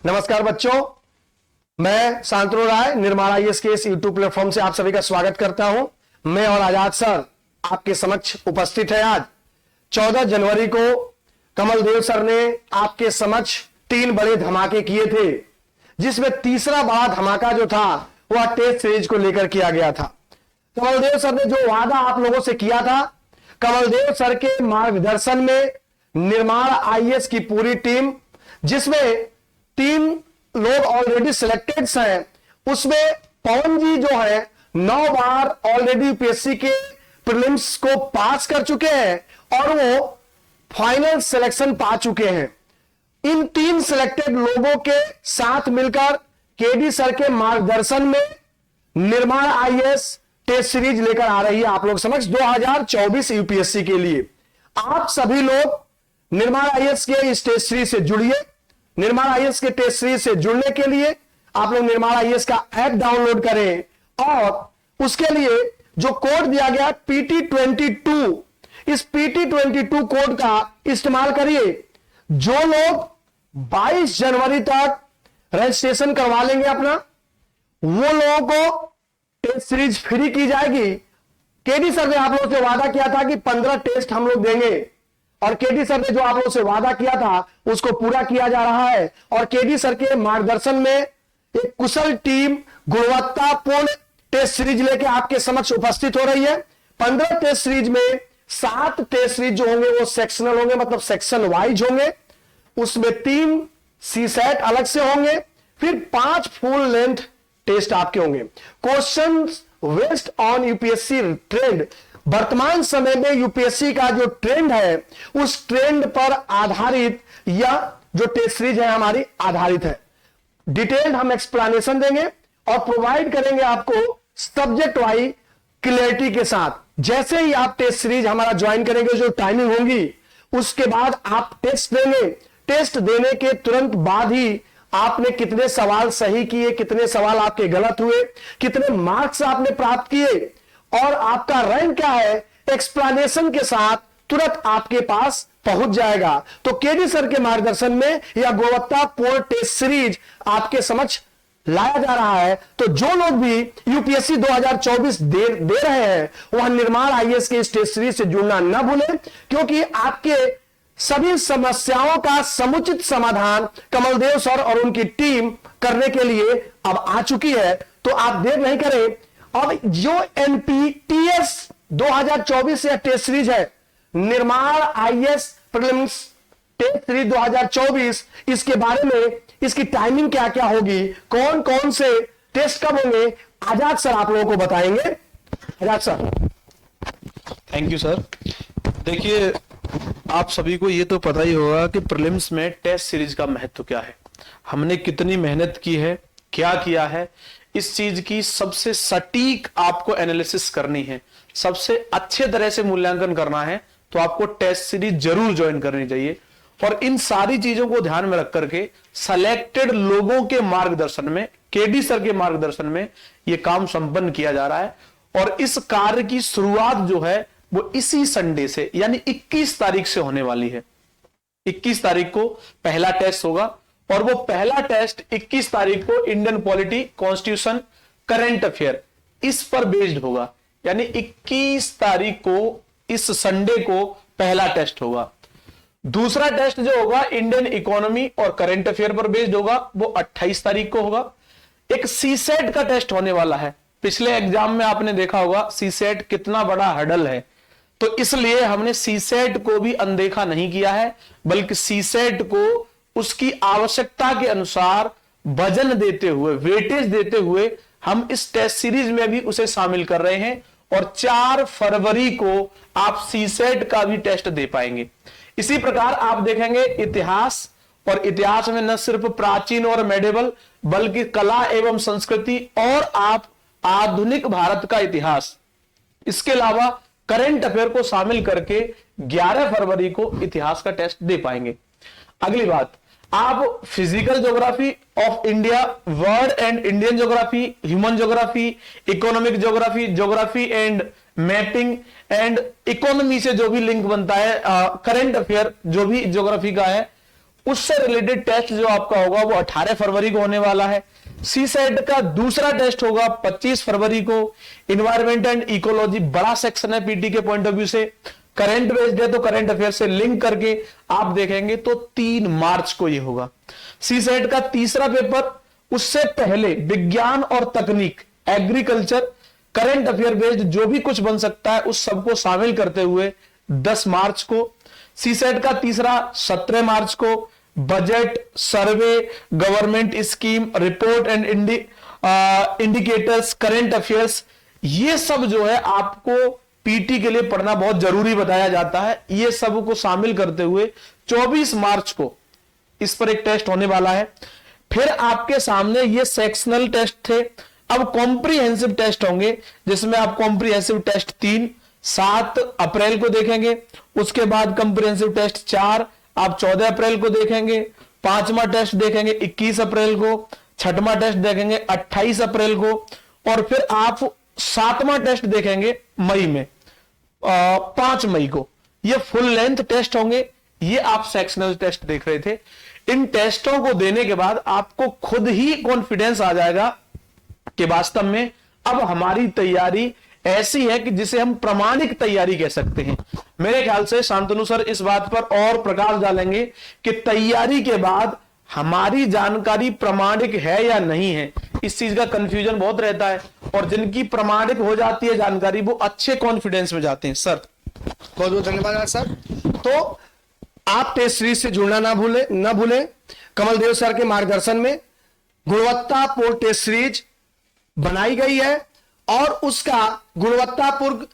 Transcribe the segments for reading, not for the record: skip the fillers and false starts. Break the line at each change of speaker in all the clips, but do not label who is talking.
नमस्कार बच्चों, मैं शांतनु राय निर्माण आईएएस के इस यूट्यूब प्लेटफॉर्म से आप सभी का स्वागत करता हूं। मैं और आजाद सर आपके समक्ष उपस्थित है। आज 14 जनवरी को कमल देव सर ने आपके समक्ष 3 बड़े धमाके किए थे, जिसमें तीसरा बड़ा धमाका जो था वह टेस्ट सीरीज को लेकर किया गया था। कमल देव सर ने जो वादा आप लोगों से किया था, कमल देव सर के मार्गदर्शन में निर्माण आईएएस की पूरी टीम, जिसमें 3 लोग ऑलरेडी सिलेक्टेड हैं, उसमें पवन जी जो है 9 बार ऑलरेडी यूपीएससी के प्रीलिम्स को पास कर चुके हैं और वो फाइनल सिलेक्शन पा चुके हैं। इन 3 सिलेक्टेड लोगों के साथ मिलकर केडी सर के मार्गदर्शन में निर्माण आईएएस टेस्ट सीरीज लेकर आ रही है आप लोग समक्ष 2024 यूपीएससी के लिए। आप सभी लोग निर्माण आईएएस के इस टेस्ट सीरीज से जुड़िए। निर्माण आईएएस के टेस्ट सीरीज से जुड़ने के लिए आप लोग निर्माण आईएएस का ऐप डाउनलोड करें और उसके लिए जो कोड दिया गया PT22, इस PT22 कोड का इस्तेमाल करिए। जो लोग 22 जनवरी तक रजिस्ट्रेशन करवा लेंगे अपना, वो लोगों को टेस्ट सीरीज फ्री की जाएगी। केडी सर ने आप लोगों से वादा किया था कि 15 टेस्ट हम लोग देंगे और केडी सर ने जो आप लोगों से वादा किया था उसको पूरा किया जा रहा है। और केडी सर के मार्गदर्शन में एक कुशल टीम गुणवत्तापूर्ण टेस्ट सीरीज लेके आपके समक्ष उपस्थित हो रही है। 15 टेस्ट सीरीज में 7 टेस्ट सीरीज जो होंगे वो सेक्शनल होंगे, मतलब सेक्शन वाइज होंगे। उसमें 3 सीसेट अलग से होंगे, फिर 5 फुल लेंथ टेस्ट आपके होंगे। Questions based on UPSC trend, वर्तमान समय में यूपीएससी का जो ट्रेंड है उस ट्रेंड पर आधारित यह जो टेस्ट सीरीज है हमारी आधारित है। डिटेल्ड हम एक्सप्लेनेशन देंगे और प्रोवाइड करेंगे आपको सब्जेक्ट वाइज क्लियरिटी के साथ। जैसे ही आप टेस्ट सीरीज हमारा ज्वाइन करेंगे, जो टाइमिंग होगी उसके बाद आप टेस्ट देंगे। टेस्ट देने के तुरंत बाद ही आपने कितने सवाल सही किए, कितने सवाल आपके गलत हुए, कितने मार्क्स आपने प्राप्त किए और आपका रैंक क्या है, एक्सप्लेनेशन के साथ तुरंत आपके पास पहुंच जाएगा। तो केडी सर के मार्गदर्शन में यह गुणवत्तापूर्ण टेस्ट सीरीज आपके समक्ष लाया जा रहा है। तो जो लोग भी यूपीएससी 2024 दे रहे हैं वह निर्माण आईएएस के इस टेस्ट सीरीज से जुड़ना न भूलें, क्योंकि आपके सभी समस्याओं का समुचित समाधान कमलदेव सर और उनकी टीम करने के लिए अब आ चुकी है। तो आप देर नहीं करें। अब जो एनपीटीएस 2024 या टेस्ट सीरीज है, निर्माण आईएएस प्रीलिम्स टेस्ट सीरीज 2024, इसके बारे में इसकी टाइमिंग क्या क्या होगी, कौन कौन से टेस्ट कब होंगे, आजाद सर आप लोगों को बताएंगे। आजाद सर।
Thank you sir. देखिए, आप सभी को ये तो पता ही होगा कि प्रीलिम्स में टेस्ट सीरीज का महत्व क्या है, हमने कितनी मेहनत की है, क्या किया है। इस चीज की सबसे सटीक आपको एनालिसिस करनी है, सबसे अच्छे तरह से मूल्यांकन करना है, तो आपको टेस्ट सीरीज जरूर ज्वाइन करनी चाहिए। और इन सारी चीजों को ध्यान में रख करके सेलेक्टेड लोगों के मार्गदर्शन में, केडी सर के मार्गदर्शन में यह काम संपन्न किया जा रहा है। और इस कार्य की शुरुआत जो है वो इसी संडे से यानी 21 तारीख से होने वाली है। 21 तारीख को पहला टेस्ट होगा और वो पहला टेस्ट 21 तारीख को Indian polity, constitution, current affair इस पर बेस्ड होगा। यानी 21 तारीख को इस संडे को पहला टेस्ट होगा। दूसरा टेस्ट जो होगा इंडियन इकोनॉमी और करंट अफेयर पर बेस्ड होगा, वो 28 तारीख को होगा। एक सीसेट का टेस्ट होने वाला है। पिछले एग्जाम में आपने देखा होगा सीसेट कितना बड़ा हर्डल है, तो इसलिए हमने सीसेट को भी अनदेखा नहीं किया है, बल्कि सीसेट को उसकी आवश्यकता के अनुसार वजन देते हुए, वेटेज देते हुए हम इस टेस्ट सीरीज में भी उसे शामिल कर रहे हैं। और 4 फरवरी को आप सीसेट का भी टेस्ट दे पाएंगे। इसी प्रकार आप देखेंगे इतिहास, और इतिहास में न सिर्फ प्राचीन और मेडिवल बल्कि कला एवं संस्कृति और आप आधुनिक भारत का इतिहास, इसके अलावा करंट अफेयर को शामिल करके 11 फरवरी को इतिहास का टेस्ट दे पाएंगे। अगली बात, आप physical geography of India, world and Indian geography, human geography, economic geography, geography and mapping and economy से जो भी लिंक बनता है, करंट अफेयर जो भी ज्योग्राफी का है, उससे रिलेटेड टेस्ट जो आपका होगा वो 18 फरवरी को होने वाला है। सी सेट का दूसरा टेस्ट होगा 25 फरवरी को। इन्वायरमेंट एंड इकोलॉजी बड़ा सेक्शन है पीटी के पॉइंट ऑफ व्यू से, करंट बेस्ड है तो करंट अफेयर से लिंक करके आप देखेंगे तो 3 मार्च को ये होगा। सी सेट का तीसरा पेपर उससे पहले विज्ञान और तकनीक, एग्रीकल्चर, करंट अफेयर बेस्ड जो भी कुछ बन सकता है उस सबको शामिल करते हुए 10 मार्च को। सी सेट का तीसरा 17 मार्च को। Budget, survey, government scheme, report and indicators, current affairs, ये सब जो है आपको पीटी के लिए पढ़ना बहुत जरूरी बताया जाता है। ये सब को शामिल करते हुए 24 मार्च को इस पर एक टेस्ट होने वाला है। फिर आपके सामने ये सेक्शनल टेस्ट थे, अब कॉम्प्रिहेंसिव टेस्ट होंगे, जिसमें आप कॉम्प्रिहेंसिव टेस्ट 3 7 अप्रैल को देखेंगे। उसके बाद कॉम्प्रिहेंसिव टेस्ट 4 आप 14 अप्रैल को देखेंगे। 5वां टेस्ट देखेंगे 21 अप्रैल को। 6वां टेस्ट देखेंगे 28 अप्रैल को। और फिर आप 7वां टेस्ट देखेंगे मई में, 5 मई को। ये फुल लेंथ टेस्ट होंगे। ये आप सेक्शनल टेस्ट देख रहे थे। इन टेस्टों को देने के बाद आपको खुद ही कॉन्फिडेंस आ जाएगा कि वास्तव में अब हमारी तैयारी ऐसी है कि जिसे हम प्रामाणिक तैयारी कह सकते हैं। मेरे ख्याल से शांतनु सर इस बात पर और प्रकाश डालेंगे कि तैयारी के बाद हमारी जानकारी प्रामाणिक है या नहीं है। इस चीज का कंफ्यूजन बहुत रहता है, और जिनकी प्रामाणिक हो जाती है जानकारी वो अच्छे कॉन्फिडेंस में जाते हैं। सर
बहुत बहुत धन्यवाद सर। तो आप टेस्ट सीरीज से जुड़ना ना भूलें। कमल देव सर के मार्गदर्शन में गुणवत्तापूर्ण टेस्ट सीरीज बनाई गई है, और उसका गुणवत्तापूर्ण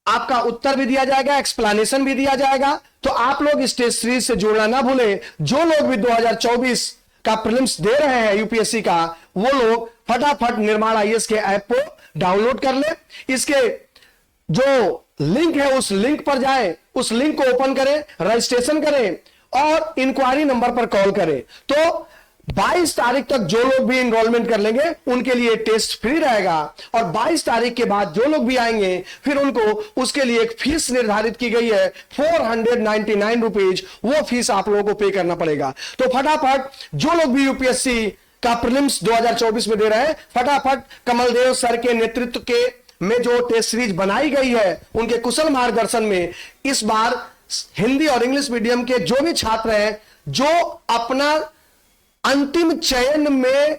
आपका उत्तर भी दिया जाएगा, एक्सप्लेनेशन भी दिया जाएगा। तो आप लोग इस टेस्ट सीरीज से जुड़ना ना भूलें। जो लोग भी 2024 का प्रीलिम्स दे रहे हैं यूपीएससी का, वो लोग फटाफट निर्माण आईएएस के ऐप को डाउनलोड कर ले। इसके जो लिंक है उस लिंक पर जाएं, उस लिंक को ओपन करें, रजिस्ट्रेशन करें और इंक्वायरी नंबर पर कॉल करें। तो 22 तारीख तक जो लोग भी एनरोलमेंट कर लेंगे उनके लिए टेस्ट फ्री रहेगा, और 22 तारीख के बाद जो लोग भी आएंगे फिर उनको उसके लिए एक फीस निर्धारित की गई है 499 रुपीज। वो फीस आप लोगों को पे करना पड़ेगा। तो फटाफट जो लोग भी यूपीएससी का प्रीलिम्स 2024 में दे रहे हैं, फटाफट कमलदेव सर के नेतृत्व के में जो टेस्ट सीरीज बनाई गई है, उनके कुशल मार्गदर्शन में इस बार हिंदी और इंग्लिश मीडियम के जो भी छात्र हैं, जो अपना अंतिम चयन में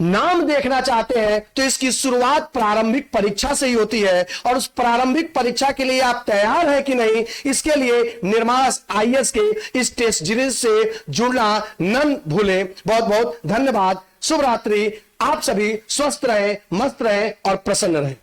नाम देखना चाहते हैं, तो इसकी शुरुआत प्रारंभिक परीक्षा से ही होती है। और उस प्रारंभिक परीक्षा के लिए आप तैयार हैं कि नहीं, इसके लिए निर्माण आईएएस के इस टेस्ट सीरीज से जुड़ना न भूलें। बहुत बहुत धन्यवाद। शुभ रात्रि। आप सभी स्वस्थ रहें, मस्त रहें और प्रसन्न रहें।